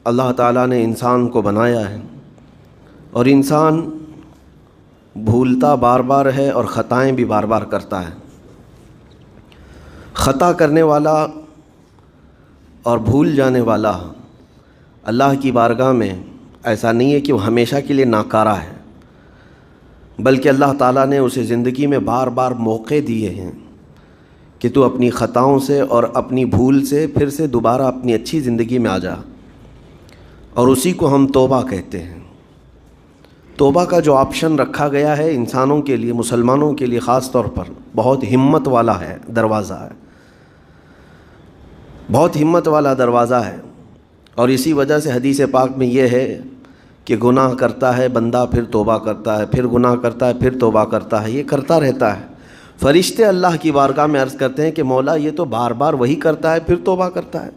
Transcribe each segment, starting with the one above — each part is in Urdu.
اللہ تعالیٰ نے انسان کو بنایا ہے اور انسان بھولتا بار بار ہے اور خطائیں بھی بار بار کرتا ہے۔ خطا کرنے والا اور بھول جانے والا اللہ کی بارگاہ میں ایسا نہیں ہے کہ وہ ہمیشہ کے لیے ناکارہ ہے، بلکہ اللہ تعالیٰ نے اسے زندگی میں بار بار موقع دیے ہیں کہ تو اپنی خطاؤں سے اور اپنی بھول سے پھر سے دوبارہ اپنی اچھی زندگی میں آ جا، اور اسی کو ہم توبہ کہتے ہیں۔ توبہ کا جو آپشن رکھا گیا ہے انسانوں کے لیے، مسلمانوں کے لیے خاص طور پر، بہت ہمت والا ہے، دروازہ ہے، بہت ہمت والا دروازہ ہے۔ اور اسی وجہ سے حدیث پاک میں یہ ہے کہ گناہ کرتا ہے بندہ، پھر توبہ کرتا ہے، پھر گناہ کرتا ہے، پھر توبہ کرتا ہے، یہ کرتا رہتا ہے۔ فرشتے اللہ کی بارگاہ میں عرض کرتے ہیں کہ مولا یہ تو بار بار وہی کرتا ہے، پھر توبہ کرتا ہے۔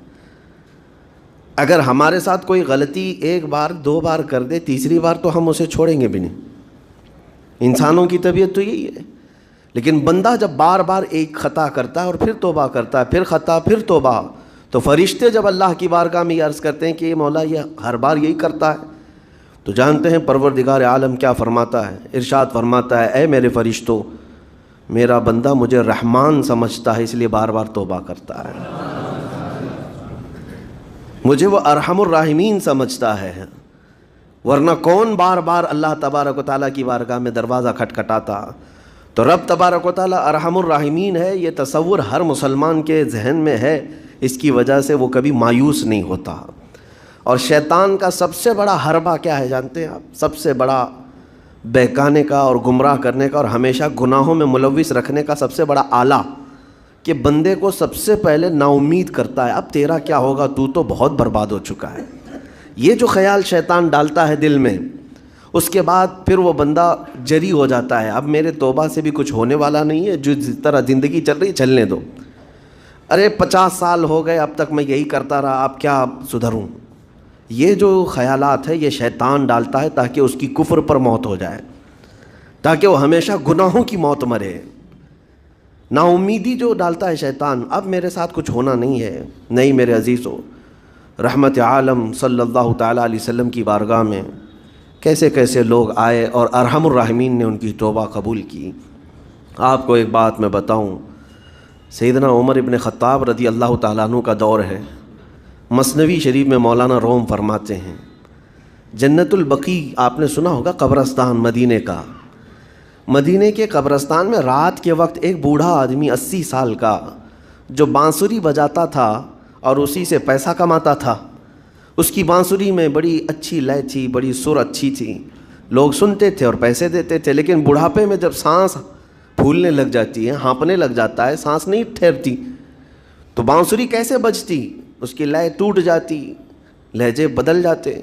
اگر ہمارے ساتھ کوئی غلطی ایک بار دو بار کر دے، تیسری بار تو ہم اسے چھوڑیں گے بھی نہیں۔ انسانوں کی طبیعت تو یہی ہے، لیکن بندہ جب بار بار ایک خطا کرتا ہے اور پھر توبہ کرتا ہے، پھر خطا پھر توبہ، تو فرشتے جب اللہ کی بارگاہ میں یہ عرض کرتے ہیں کہ یہ مولا یہ ہر بار یہی کرتا ہے، تو جانتے ہیں پروردگار عالم کیا فرماتا ہے، ارشاد فرماتا ہے اے میرے فرشتوں، میرا بندہ مجھے رحمان سمجھتا ہے اس لیے بار بار توبہ کرتا ہے، مجھے وہ ارحم الراحمین سمجھتا ہے، ورنہ کون بار بار اللہ تبارک و تعالیٰ کی بارگاہ میں دروازہ کھٹکھٹاتا۔ تو رب تبارک و تعالیٰ ارحم الراحمین ہے، یہ تصور ہر مسلمان کے ذہن میں ہے، اس کی وجہ سے وہ کبھی مایوس نہیں ہوتا۔ اور شیطان کا سب سے بڑا حربہ کیا ہے جانتے ہیں آپ؟ سب سے بڑا بہکانے کا اور گمراہ کرنے کا اور ہمیشہ گناہوں میں ملوث رکھنے کا سب سے بڑا آلہ، کہ بندے کو سب سے پہلے نا امید کرتا ہے، اب تیرا کیا ہوگا، تو بہت برباد ہو چکا ہے۔ یہ جو خیال شیطان ڈالتا ہے دل میں، اس کے بعد پھر وہ بندہ جری ہو جاتا ہے، اب میرے توبہ سے بھی کچھ ہونے والا نہیں ہے، جو جس طرح زندگی چل رہی چلنے دو، ارے 50 سال ہو گئے اب تک میں یہی کرتا رہا، اب کیا سدھروں۔ یہ جو خیالات ہے یہ شیطان ڈالتا ہے تاکہ اس کی کفر پر موت ہو جائے، تاکہ وہ ہمیشہ گناہوں کی موت مرے۔ نا امیدی جو ڈالتا ہے شیطان، اب میرے ساتھ کچھ ہونا نہیں ہے۔ نہیں میرے عزیزو، رحمت عالم صلی اللہ تعالیٰ علیہ وسلم کی بارگاہ میں کیسے کیسے لوگ آئے اور ارحم الراحمین نے ان کی توبہ قبول کی۔ آپ کو ایک بات میں بتاؤں، سیدنا عمر ابن خطاب رضی اللہ تعالیٰ عنہ کا دور ہے۔ مثنوی شریف میں مولانا روم فرماتے ہیں، جنت البقیع آپ نے سنا ہوگا، قبرستان مدینے کا، مدینے کے قبرستان میں رات کے وقت ایک بوڑھا آدمی 80 سال کا جو بانسری بجاتا تھا اور اسی سے پیسہ کماتا تھا، اس کی بانسری میں بڑی اچھی لے تھی، بڑی سر اچھی تھی، لوگ سنتے تھے اور پیسے دیتے تھے، لیکن بڑھاپے میں جب سانس پھولنے لگ جاتی ہے، ہانپنے لگ جاتا ہے، سانس نہیں ٹھہرتی، تو بانسری کیسے بجتی، اس کی لے ٹوٹ جاتی، لہجے بدل جاتے۔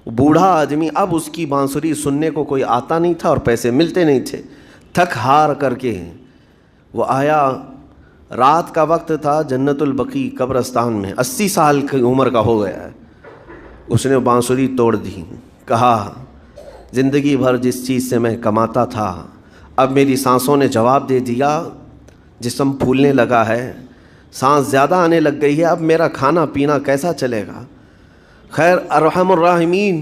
بوڑھا آدمی، اب اس کی بانسری سننے کو کوئی آتا نہیں تھا اور پیسے ملتے نہیں تھے، تھک ہار کر کے وہ آیا، رات کا وقت تھا، جنت البقیع قبرستان میں، 80 سال کی عمر کا ہو گیا ہے، اس نے بانسری توڑ دی، کہا زندگی بھر جس چیز سے میں کماتا تھا اب میری سانسوں نے جواب دے دیا، جسم پھولنے لگا ہے، سانس زیادہ آنے لگ گئی ہے، اب میرا کھانا پینا کیسا چلے گا؟ خیر ارحم الراحمین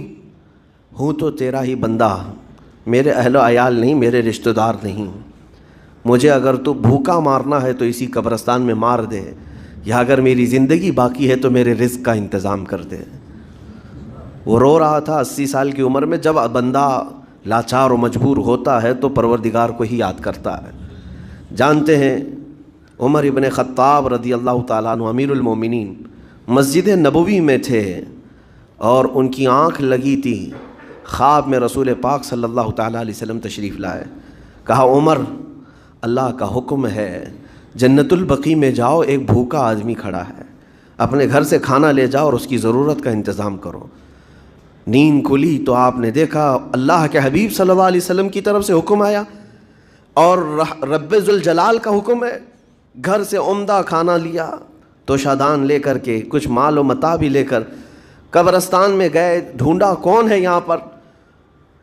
ہوں تو تیرا ہی بندہ، میرے اہل و عیال نہیں، میرے رشتہ دار نہیں، مجھے اگر تو بھوکا مارنا ہے تو اسی قبرستان میں مار دے، یا اگر میری زندگی باقی ہے تو میرے رزق کا انتظام کر دے۔ وہ رو رہا تھا 80 سال کی عمر میں۔ جب بندہ لاچار و مجبور ہوتا ہے تو پروردگار کو ہی یاد کرتا ہے۔ جانتے ہیں عمر ابن خطاب رضی اللہ تعالیٰ عنہ امیر المومنین مسجد نبوی میں تھے اور ان کی آنکھ لگی تھی، خواب میں رسول پاک صلی اللہ تعالیٰ علیہ وسلم تشریف لائے، کہا عمر اللہ کا حکم ہے جنت البقیع میں جاؤ، ایک بھوکا آدمی کھڑا ہے، اپنے گھر سے کھانا لے جاؤ اور اس کی ضرورت کا انتظام کرو۔ نیند کھلی تو آپ نے دیکھا اللہ کے حبیب صلی اللہ علیہ وسلم کی طرف سے حکم آیا اور رب ذوالجلال کا حکم ہے، گھر سے عمدہ کھانا لیا، توشادان لے کر کے، کچھ مال و متاع بھی لے کر قبرستان میں گئے، ڈھونڈا کون ہے یہاں پر،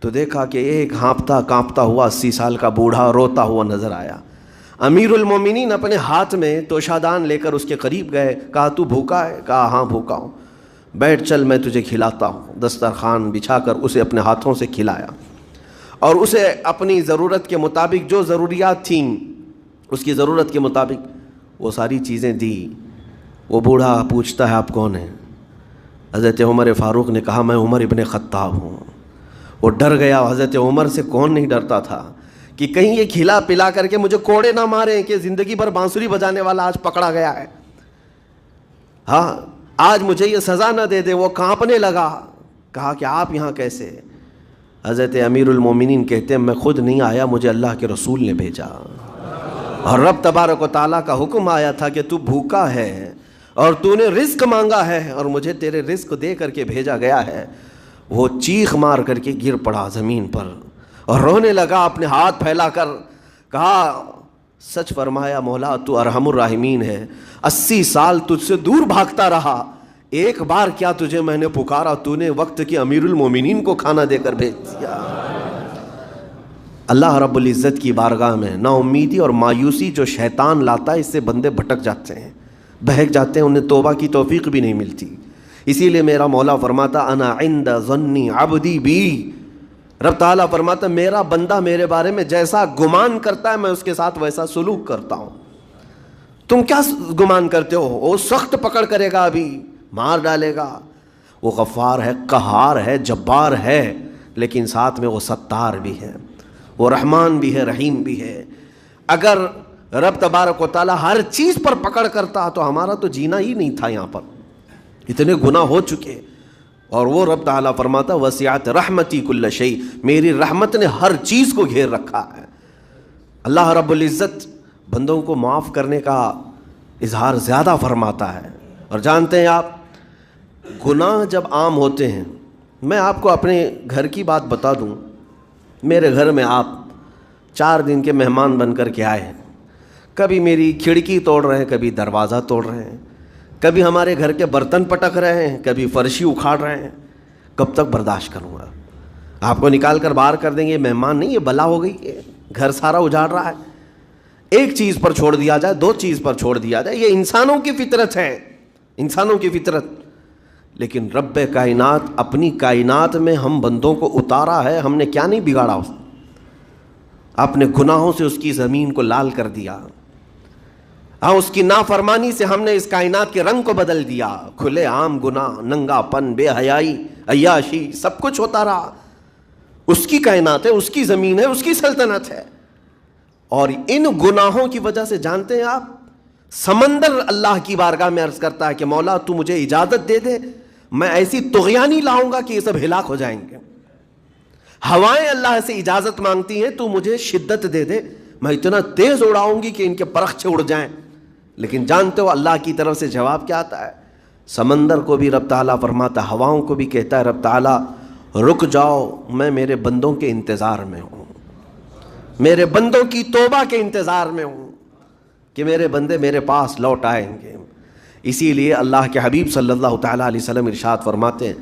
تو دیکھا کہ ایک ہانپتا کانپتا ہوا 80 سال کا بوڑھا روتا ہوا نظر آیا۔ امیر المومنین اپنے ہاتھ میں توشادان لے کر اس کے قریب گئے، کہا تو بھوکا ہے؟ کہا ہاں بھوکا ہوں۔ بیٹھ چل میں تجھے کھلاتا ہوں۔ دسترخوان بچھا کر اسے اپنے ہاتھوں سے کھلایا اور اسے اپنی ضرورت کے مطابق جو ضروریات تھیں اس کی ضرورت کے مطابق وہ ساری چیزیں دی۔ وہ بوڑھا پوچھتا ہے آپ کون ہیں؟ حضرت عمر فاروق نے کہا میں عمر ابن خطاب ہوں۔ وہ ڈر گیا۔ حضرت عمر سے کون نہیں ڈرتا تھا کہ کہیں یہ کھلا پلا کر کے مجھے کوڑے نہ ماریں کہ زندگی بھر بانسری بجانے والا آج پکڑا گیا ہے، ہاں آج مجھے یہ سزا نہ دے دے۔ وہ کانپنے لگا، کہا کہ آپ یہاں کیسے؟ حضرت امیر المومنین کہتے ہیں میں خود نہیں آیا، مجھے اللہ کے رسول نے بھیجا، اور رب تبارک و تعالیٰ کا حکم آیا تھا کہ تو بھوکا ہے اور تو نے رزق مانگا ہے اور مجھے تیرے رزق دے کر کے بھیجا گیا ہے۔ وہ چیخ مار کر کے گر پڑا زمین پر اور رونے لگا، اپنے ہاتھ پھیلا کر کہا سچ فرمایا مولا تو ارحم الراحمین ہے، 80 سال تجھ سے دور بھاگتا رہا، ایک بار کیا تجھے میں نے پکارا، تو نے وقت کی امیر المومنین کو کھانا دے کر بھیج دیا۔ اللہ رب العزت کی بارگاہ میں نا امیدی اور مایوسی جو شیطان لاتا ہے اس سے بندے بھٹک جاتے ہیں، بہک جاتے ہیں، انہیں توبہ کی توفیق بھی نہیں ملتی۔ اسی لیے میرا مولا فرماتا انا عند ظن عبدی بی، رب تعالیٰ فرماتا میرا بندہ میرے بارے میں جیسا گمان کرتا ہے میں اس کے ساتھ ویسا سلوک کرتا ہوں۔ تم کیا گمان کرتے ہو؟ وہ سخت پکڑ کرے گا، ابھی مار ڈالے گا۔ وہ غفار ہے، قہار ہے، جبار ہے، لیکن ساتھ میں وہ ستار بھی ہے، وہ رحمان بھی ہے، رحیم بھی ہے۔ اگر رب تبارک و تعالیٰ ہر چیز پر پکڑ کرتا تو ہمارا تو جینا ہی نہیں تھا، یہاں پر اتنے گناہ ہو چکے۔ اور وہ رب تعالیٰ فرماتا وسعت رحمتی کل شیء، میری رحمت نے ہر چیز کو گھیر رکھا ہے۔ اللہ رب العزت بندوں کو معاف کرنے کا اظہار زیادہ فرماتا ہے۔ اور جانتے ہیں آپ گناہ جب عام ہوتے ہیں، میں آپ کو اپنے گھر کی بات بتا دوں، میرے گھر میں آپ 4 دن کے مہمان بن کر کے آئے ہیں، کبھی میری کھڑکی توڑ رہے ہیں، کبھی دروازہ توڑ رہے ہیں، کبھی ہمارے گھر کے برتن پٹک رہے ہیں، کبھی فرشی اکھاڑ رہے ہیں، کب تک برداشت کروں گا؟ آپ کو نکال کر باہر کر دیں گے، مہمان نہیں، یہ بلا ہو گئی ہے، گھر سارا اجاڑ رہا ہے۔ ایک چیز پر چھوڑ دیا جائے، 2 چیز پر چھوڑ دیا جائے، یہ انسانوں کی فطرت ہے، انسانوں کی فطرت۔ لیکن رب کائنات اپنی کائنات میں ہم بندوں کو اتارا ہے، ہم نے کیا نہیں بگاڑا، اس اپنے گناہوں سے اس کی زمین کو لال کر دیا، ہاں اس کی نافرمانی سے ہم نے اس کائنات کے رنگ کو بدل دیا، کھلے عام گناہ، ننگا پن، بے حیائی، عیاشی، سب کچھ ہوتا رہا۔ اس کی کائنات ہے، اس کی زمین ہے، اس کی سلطنت ہے۔ اور ان گناہوں کی وجہ سے جانتے ہیں آپ سمندر اللہ کی بارگاہ میں عرض کرتا ہے کہ مولا تو مجھے اجازت دے دے، میں ایسی طغیانی لاؤں گا کہ یہ سب ہلاک ہو جائیں گے۔ ہوائیں اللہ سے اجازت مانگتی ہیں تو مجھے شدت دے دے، میں اتنا تیز اڑاؤں گی کہ ان کے پرخچے اڑ جائیں۔ لیکن جانتے ہو اللہ کی طرف سے جواب کیا آتا ہے؟ سمندر کو بھی رب تعالیٰ فرماتا ہے، ہواؤں کو بھی کہتا ہے رب تعالیٰ رک جاؤ، میں میرے بندوں کے انتظار میں ہوں، میرے بندوں کی توبہ کے انتظار میں ہوں کہ میرے بندے میرے پاس لوٹ آئیں گے۔ اسی لیے اللہ کے حبیب صلی اللہ تعالیٰ علیہ وسلم ارشاد فرماتے ہیں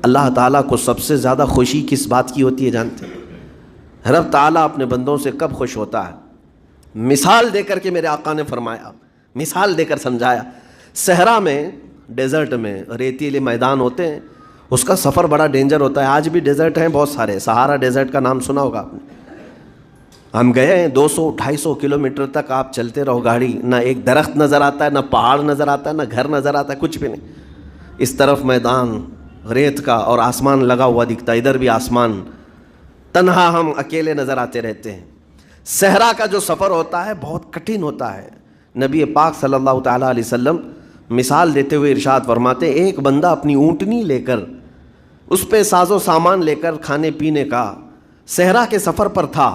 اللہ تعالیٰ کو سب سے زیادہ خوشی کس بات کی ہوتی ہے جانتے ہیں؟ رب تعالیٰ اپنے بندوں سے کب خوش ہوتا ہے؟ مثال دے کر کے میرے آقا نے فرمایا، مثال دے کر سمجھایا۔ صحرا میں، ڈیزرٹ میں ریتیلے میدان ہوتے ہیں، اس کا سفر بڑا ڈینجر ہوتا ہے۔ آج بھی ڈیزرٹ ہیں بہت سارے، سہارا ڈیزرٹ کا نام سنا ہوگا آپ نے۔ ہم گئے ہیں 200-250 کلومیٹر تک آپ چلتے رہو گاڑی، نہ ایک درخت نظر آتا ہے، نہ پہاڑ نظر آتا ہے، نہ گھر نظر آتا ہے، کچھ بھی نہیں۔ اس طرف میدان ریت کا اور آسمان لگا ہوا دکھتا ہے، ادھر بھی آسمان، تنہا ہم اکیلے نظر آتے رہتے ہیں۔ صحرا کا جو سفر ہوتا ہے بہت کٹھن ہوتا ہے۔ نبی پاک صلی اللہ تعالیٰ علیہ وسلم مثال دیتے ہوئے ارشاد فرماتے ایک بندہ اپنی اونٹنی لے کر، اس پہ ساز و سامان لے کر کھانے پینے کا صحرا کے سفر پر تھا،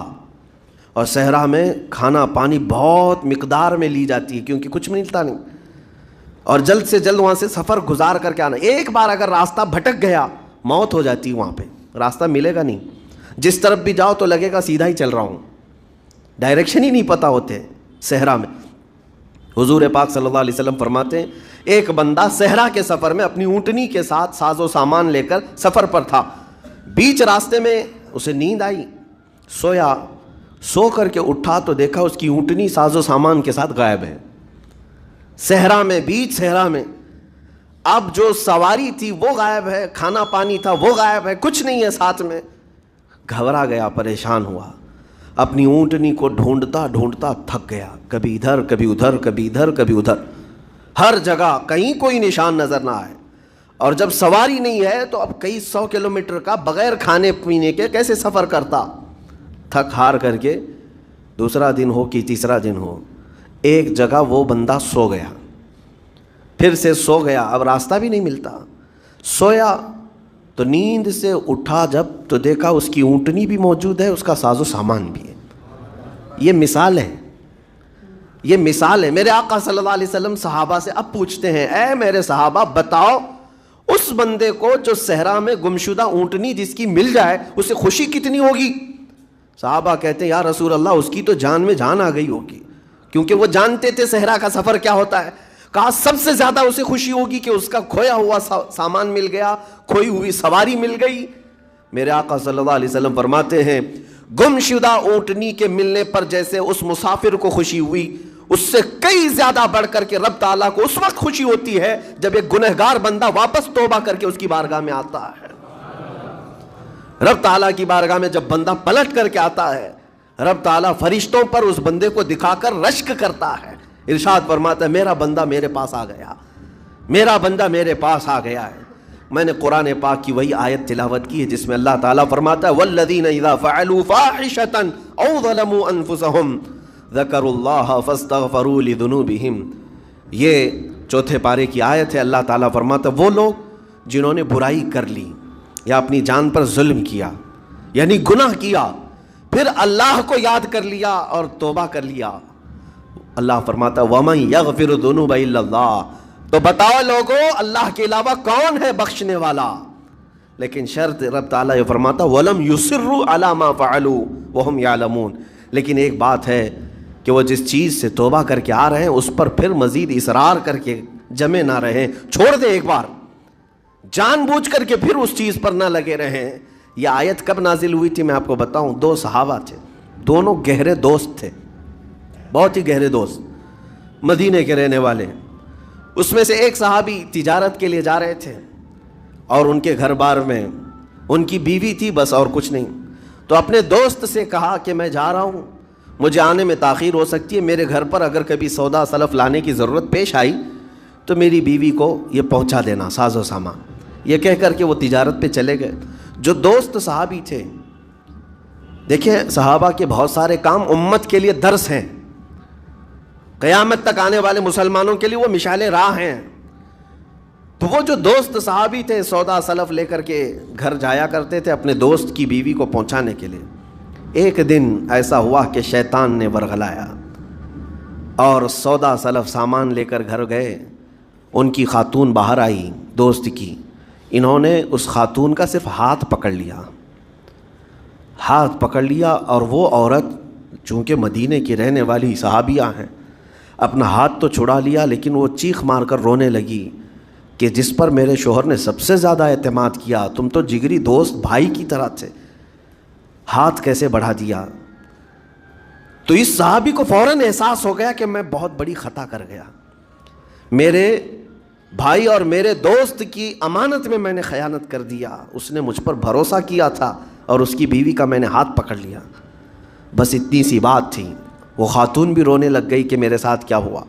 اور صحرا میں کھانا پانی بہت مقدار میں لی جاتی ہے کیونکہ کچھ ملتا نہیں، اور جلد سے جلد وہاں سے سفر گزار کر کے آنا۔ ایک بار اگر راستہ بھٹک گیا موت ہو جاتی ہے، وہاں پہ راستہ ملے گا نہیں، جس طرف بھی جاؤ تو لگے گا سیدھا ہی چل رہا ہوں، ڈائریکشن ہی نہیں پتہ ہوتے صحرا میں۔ حضور پاک صلی اللہ علیہ وسلم فرماتے ہیں ایک بندہ صحرا کے سفر میں اپنی اونٹنی کے ساتھ ساز و سامان لے کر سفر پر تھا، بیچ راستے میں اسے نیند آئی، سویا، سو کر کے اٹھا تو دیکھا اس کی اونٹنی ساز و سامان کے ساتھ غائب ہے، صحرا میں، بیچ صحرا میں۔ اب جو سواری تھی وہ غائب ہے، کھانا پانی تھا وہ غائب ہے، کچھ نہیں ہے ساتھ میں۔ گھبرا گیا، پریشان ہوا، اپنی اونٹنی کو ڈھونڈتا ڈھونڈتا تھک گیا، کبھی ادھر کبھی ادھر، کبھی ادھر کبھی ادھر، ہر جگہ کہیں کوئی نشان نظر نہ آئے۔ اور جب سواری نہیں ہے تو اب کئی 100 کلومیٹر کا بغیر کھانے پینے کے کیسے سفر کرتا؟ تھک ہار کر کے دوسرا دن ہو کہ تیسرا دن ہو، ایک جگہ وہ بندہ سو گیا، پھر سے سو گیا، اب راستہ بھی نہیں ملتا۔ سویا تو نیند سے اٹھا جب تو دیکھا اس کی اونٹنی بھی موجود ہے، اس کا ساز و سامان بھی ہے۔ یہ مثال ہے، یہ مثال ہے۔ میرے آقا صلی اللہ علیہ وسلم صحابہ سے اب پوچھتے ہیں، اے میرے صحابہ بتاؤ اس بندے کو جو صحرا میں گمشدہ اونٹنی جس کی مل جائے اسے خوشی کتنی ہوگی؟ صحابہ کہتے ہیں یا رسول اللہ اس کی تو جان میں جان آ گئی ہوگی، کیونکہ وہ جانتے تھے صحرا کا سفر کیا ہوتا ہے۔ کہا سب سے زیادہ اسے خوشی ہوگی کہ اس کا کھویا ہوا سامان مل گیا، کھوئی ہوئی سواری مل گئی۔ میرے آقا صلی اللہ علیہ وسلم فرماتے ہیں گمشدہ اونٹنی کے ملنے پر جیسے اس مسافر کو خوشی ہوئی، اس سے کئی زیادہ بڑھ کر کے رب تعالیٰ کو اس وقت خوشی ہوتی ہے جب ایک گنہگار بندہ واپس توبہ کر کے اس کی بارگاہ میں آتا ہے۔ رب تعالیٰ کی بارگاہ میں جب بندہ پلٹ کر کے آتا ہے، رب تعالیٰ فرشتوں پر اس بندے کو دکھا کر رشک کرتا ہے، ارشاد فرماتا ہے میرا بندہ میرے پاس آ گیا، میرا بندہ میرے پاس آ گیا ہے۔ میں نے قرآن پاک کی وہی آیت تلاوت کی ہے جس میں اللہ تعالیٰ فرماتا ہے والذین اذا فعلوا فاحشۃ او ظلموا انفسهم ذکروا اللہ فاستغفروا لذنوبہم۔ یہ چوتھے پارے کی آیت ہے۔ اللہ تعالیٰ فرماتا ہے وہ لوگ جنہوں نے برائی کر لی یا اپنی جان پر ظلم کیا یعنی گناہ کیا، پھر اللہ کو یاد کر لیا اور توبہ کر لیا، اللہ فرماتا ہے وَمَن يَغْفِرُ الذُّنُوبَ إِلَّا اللَّهُ، تو بتاؤ لوگوں اللہ کے علاوہ کون ہے بخشنے والا؟ لیکن شرط رب تعالیٰ یہ فرماتا وَلَمْ يُصِرُّوا عَلَى مَا فَعَلُوا وَهُمْ يَعْلَمُونَ، لیکن ایک بات ہے کہ وہ جس چیز سے توبہ کر کے آ رہے ہیں اس پر پھر مزید اصرار کر کے جمے نہ رہیں، چھوڑ دیں ایک بار، جان بوجھ کر کے پھر اس چیز پر نہ لگے رہیں۔ یہ آیت کب نازل ہوئی تھی میں آپ کو بتاؤں، دو صحابہ تھے، دونوں گہرے دوست تھے، بہت ہی گہرے دوست، مدینے کے رہنے والے۔ اس میں سے ایک صحابی تجارت کے لیے جا رہے تھے اور ان کے گھر بار میں ان کی بیوی تھی بس اور کچھ نہیں، تو اپنے دوست سے کہا کہ میں جا رہا ہوں، مجھے آنے میں تاخیر ہو سکتی ہے، میرے گھر پر اگر کبھی سودا سلف لانے کی ضرورت پیش آئی تو میری بیوی کو یہ پہنچا دینا ساز و سامان۔ یہ کہہ کر کے وہ تجارت پہ چلے گئے۔ جو دوست صحابی تھے، دیکھیں صحابہ کے بہت سارے کام امت کے لیے درس ہیں، قیامت تک آنے والے مسلمانوں کے لیے وہ مشعل راہ ہیں۔ تو وہ جو دوست صحابی تھے سودا سلف لے کر کے گھر جایا کرتے تھے اپنے دوست کی بیوی کو پہنچانے کے لیے۔ ایک دن ایسا ہوا کہ شیطان نے ورغلایا اور سودا سلف سامان لے کر گھر گئے۔ ان کی خاتون باہر آئی دوست کی، انہوں نے اس خاتون کا صرف ہاتھ پکڑ لیا، ہاتھ پکڑ لیا، اور وہ عورت چونکہ مدینے کی رہنے والی صحابیہ ہیں، اپنا ہاتھ تو چھڑا لیا لیکن وہ چیخ مار کر رونے لگی کہ جس پر میرے شوہر نے سب سے زیادہ اعتماد کیا، تم تو جگری دوست بھائی کی طرح تھے، ہاتھ کیسے بڑھا دیا؟ تو اس صحابی کو فوراً احساس ہو گیا کہ میں بہت بڑی خطا کر گیا، میرے بھائی اور میرے دوست کی امانت میں نے خیانت کر دیا، اس نے مجھ پر بھروسہ کیا تھا اور اس کی بیوی کا میں نے ہاتھ پکڑ لیا۔ بس اتنی سی بات تھی، وہ خاتون بھی رونے لگ گئی کہ میرے ساتھ کیا ہوا،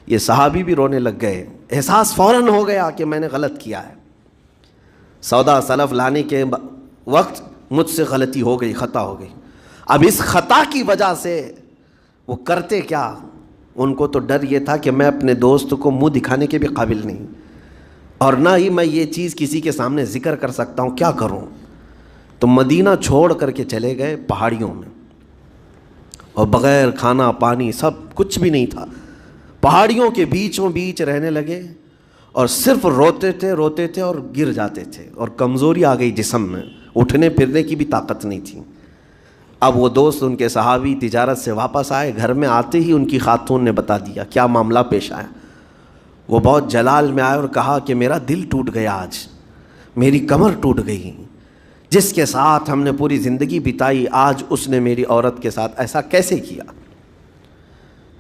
یہ صحابی بھی رونے لگ گئے، احساس فوراً ہو گیا کہ میں نے غلط کیا ہے، سودا سلف لانے کے وقت مجھ سے غلطی ہو گئی، خطا ہو گئی۔ اب اس خطا کی وجہ سے وہ کرتے کیا، ان کو تو ڈر یہ تھا کہ میں اپنے دوست کو منہ دکھانے کے بھی قابل نہیں، اور نہ ہی میں یہ چیز کسی کے سامنے ذکر کر سکتا ہوں، کیا کروں؟ تو مدینہ چھوڑ کر کے چلے گئے پہاڑیوں میں، اور بغیر کھانا پانی سب کچھ بھی نہیں تھا، پہاڑیوں کے بیچوں بیچ رہنے لگے، اور صرف روتے تھے اور گر جاتے تھے، اور کمزوری آ گئی جسم میں، اٹھنے پھرنے کی بھی طاقت نہیں تھی۔ اب وہ دوست ان کے صحابی تجارت سے واپس آئے، گھر میں آتے ہی ان کی خاتون نے بتا دیا کیا معاملہ پیش آیا۔ وہ بہت جلال میں آئے اور کہا کہ میرا دل ٹوٹ گیا، آج میری کمر ٹوٹ گئی، جس کے ساتھ ہم نے پوری زندگی بتائی آج اس نے میری عورت کے ساتھ ایسا کیسے کیا؟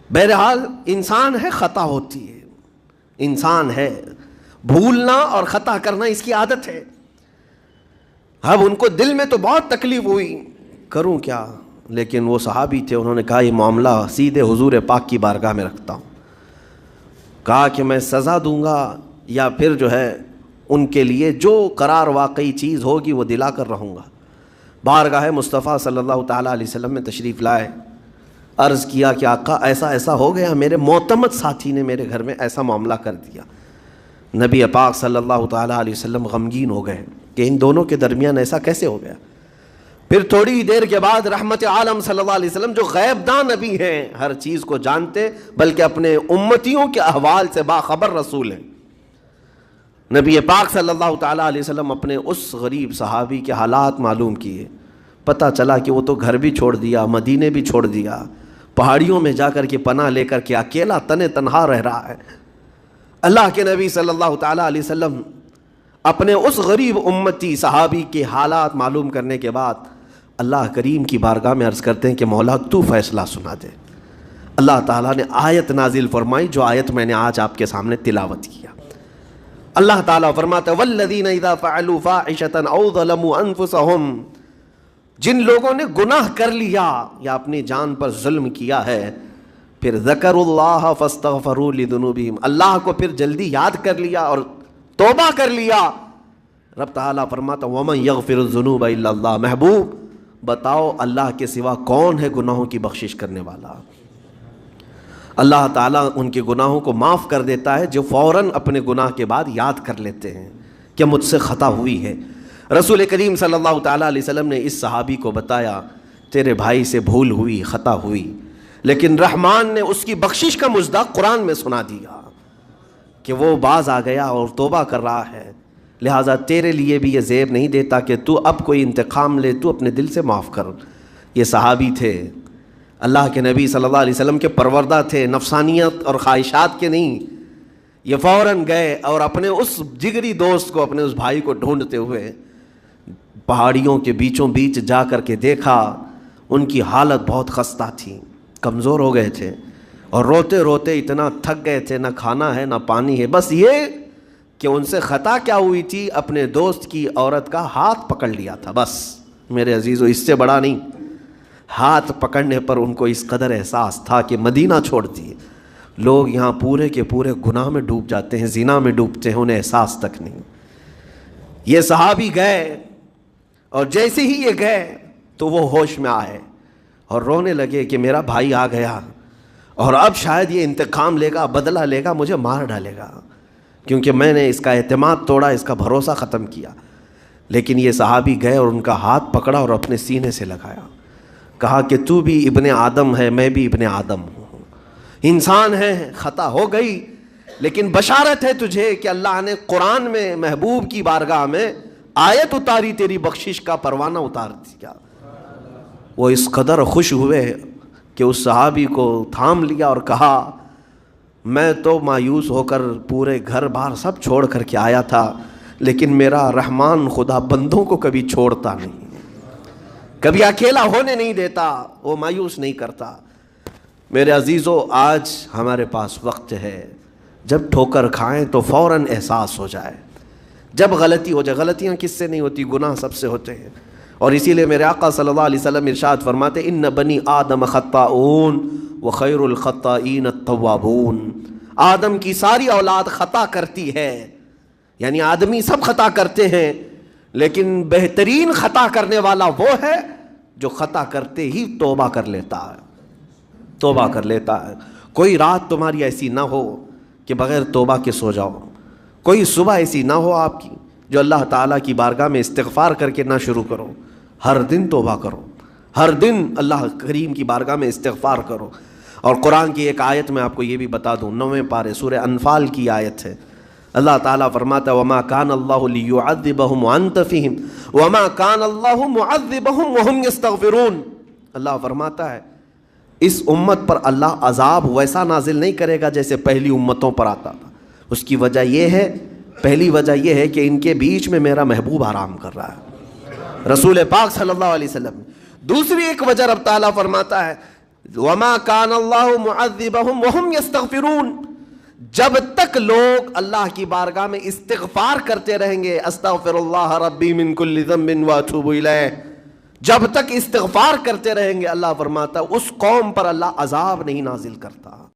بہرحال انسان ہے، خطا ہوتی ہے، انسان ہے، بھولنا اور خطا کرنا اس کی عادت ہے. اب ان کو دل میں تو بہت تکلیف ہوئی، کروں کیا، لیکن وہ صحابی تھے، انہوں نے کہا یہ معاملہ سیدھے حضور پاک کی بارگاہ میں رکھتا ہوں. کہا کہ میں سزا دوں گا یا پھر جو ہے ان کے لیے جو قرار واقعی چیز ہوگی وہ دلا کر رہوں گا. بارگاہ مصطفیٰ صلی اللہ تعالیٰ علیہ وسلم میں تشریف لائے. عرض کیا کہ آقا ایسا ایسا ہو گیا، میرے معتمد ساتھی نے میرے گھر میں ایسا معاملہ کر دیا. نبی پاک صلی اللہ تعالیٰ علیہ وسلم غمگین ہو گئے کہ ان دونوں کے درمیان ایسا کیسے ہو گیا. پھر تھوڑی دیر کے بعد رحمت عالم صلی اللہ علیہ وسلم جو غیب دان نبی ہیں، ہر چیز کو جانتے، بلکہ اپنے امتیوں کے احوال سے باخبر رسول ہیں، نبی پاک صلی اللہ تعالیٰ علیہ وسلم اپنے اس غریب صحابی کے حالات معلوم کیے. پتہ چلا کہ وہ تو گھر بھی چھوڑ دیا، مدینے بھی چھوڑ دیا، پہاڑیوں میں جا کر کے پناہ لے کر کے اکیلا تنہا رہ رہا ہے. اللہ کے نبی صلی اللہ تعالیٰ علیہ وسلم اپنے اس غریب امتی صحابی کے حالات معلوم کرنے کے بعد اللہ کریم کی بارگاہ میں عرض کرتے ہیں کہ مولا تو فیصلہ سنا دے. اللہ تعالیٰ نے آیت نازل فرمائی، جو آیت میں نے آج آپ کے سامنے تلاوت کیا. اللہ تعالیٰ فرماتا ہے والذین اذا فعلوا فاحشۃ او ظلموا انفسهم، جن لوگوں نے گناہ کر لیا یا اپنی جان پر ظلم کیا ہے، پھر ذکروا اللہ فاستغفروا لذنوبہم، اللہ کو پھر جلدی یاد کر لیا اور توبہ کر لیا. رب تعالیٰ فرماتا ومن یغفر الذنوب الا اللہ، محبوب بتاؤ اللہ کے سوا کون ہے گناہوں کی بخشش کرنے والا. اللہ تعالیٰ ان کے گناہوں کو معاف کر دیتا ہے جو فوراً اپنے گناہ کے بعد یاد کر لیتے ہیں کہ مجھ سے خطا ہوئی ہے. رسول کریم صلی اللہ تعالیٰ علیہ وسلم نے اس صحابی کو بتایا تیرے بھائی سے بھول ہوئی، خطا ہوئی، لیکن رحمان نے اس کی بخشش کا مصداق قرآن میں سنا دیا کہ وہ باز آ گیا اور توبہ کر رہا ہے. لہٰذا تیرے لیے بھی یہ زیب نہیں دیتا کہ تو اب کوئی انتقام لے، تو اپنے دل سے معاف کر. یہ صحابی تھے، اللہ کے نبی صلی اللہ علیہ وسلم کے پروردہ تھے، نفسانیت اور خواہشات کے نہیں. یہ فوراً گئے اور اپنے اس جگری دوست کو، اپنے اس بھائی کو ڈھونڈتے ہوئے پہاڑیوں کے بیچوں بیچ جا کر کے دیکھا. ان کی حالت بہت خستہ تھی، کمزور ہو گئے تھے اور روتے روتے اتنا تھک گئے تھے، نہ کھانا ہے نہ پانی ہے. بس یہ کہ ان سے خطا کیا ہوئی تھی، اپنے دوست کی عورت کا ہاتھ پکڑ لیا تھا. بس میرے عزیزو، اس سے بڑا نہیں. ہاتھ پکڑنے پر ان کو اس قدر احساس تھا کہ مدینہ چھوڑ دیے. لوگ یہاں پورے کے پورے گناہ میں ڈوب جاتے ہیں، زنا میں ڈوبتے ہیں، انہیں احساس تک نہیں. یہ صحابی گئے اور جیسے ہی یہ گئے تو وہ ہوش میں آئے اور رونے لگے کہ میرا بھائی آ گیا اور اب شاید یہ انتقام لے گا، بدلہ لے گا، مجھے مار ڈالے گا، کیونکہ میں نے اس کا اعتماد توڑا، اس کا بھروسہ ختم کیا. لیکن یہ صحابی گئے اور ان کا ہاتھ پکڑا اور اپنے سینے سے لگایا. کہا کہ تو بھی ابن آدم ہے، میں بھی ابن آدم ہوں، انسان ہے، خطا ہو گئی، لیکن بشارت ہے تجھے کہ اللہ نے قرآن میں محبوب کی بارگاہ میں آیت اتاری، تیری بخشش کا پروانہ اتار دیا. وہ اس قدر خوش ہوئے کہ اس صحابی کو تھام لیا اور کہا میں تو مایوس ہو کر پورے گھر بار سب چھوڑ کر کے آیا تھا، لیکن میرا رحمان خدا بندوں کو کبھی چھوڑتا نہیں، کبھی اکیلا ہونے نہیں دیتا، وہ مایوس نہیں کرتا. میرے عزیزو، آج ہمارے پاس وقت ہے جب ٹھوکر کھائیں تو فوراً احساس ہو جائے، جب غلطی ہو جائے. غلطیاں کس سے نہیں ہوتی؟ گناہ سب سے ہوتے ہیں. اور اسی لیے میرے آقا صلی اللہ علیہ وسلم ارشاد فرماتے ان بنی آدم خطاؤن وخیر الخطائین التوابون. آدم کی ساری اولاد خطا کرتی ہے، یعنی آدمی سب خطا کرتے ہیں، لیکن بہترین خطا کرنے والا وہ ہے جو خطا کرتے ہی توبہ کر لیتا ہے. توبہ کر لیتا ہے. کوئی رات تمہاری ایسی نہ ہو کہ بغیر توبہ کے سو جاؤ، کوئی صبح ایسی نہ ہو آپ کی جو اللہ تعالیٰ کی بارگاہ میں استغفار کر کے نہ شروع کرو. ہر دن توبہ کرو، ہر دن اللہ کریم کی بارگاہ میں استغفار کرو. اور قرآن کی ایک آیت میں آپ کو یہ بھی بتا دوں، 9ویں پارے سورہ انفال کی آیت ہے. اللہ تعالیٰ فرماتا ہے وَمَا كَانَ اللَّهُ لِيُعَذِّبَهُمْ وَأَنْتَ فِيهِمْ وَمَا كَانَ اللَّهُ مُعَذِّبَهُمْ وَهُمْ يَسْتَغْفِرُونَ. اللہ فرماتا ہے اس امت پر اللہ عذاب ویسا نازل نہیں کرے گا جیسے پہلی امتوں پر آتا تھا. اس کی وجہ یہ ہے، پہلی وجہ یہ ہے کہ ان کے بیچ میں میرا محبوب آرام کر رہا ہے، رسول پاک صلی اللہ علیہ وسلم. دوسری ایک وجہ رب تعالیٰ فرماتا ہے وَمَا كَانَ اللَّهُ مُعَذِّبَهُمْ وَهُمْ يَسْتَغْفِرُونَ. جب تک لوگ اللہ کی بارگاہ میں استغفار کرتے رہیں گے، استغفر اللہ ربی من کل ذنب واتوب الیہ، جب تک استغفار کرتے رہیں گے، اللہ فرماتا ہے اس قوم پر اللہ عذاب نہیں نازل کرتا۔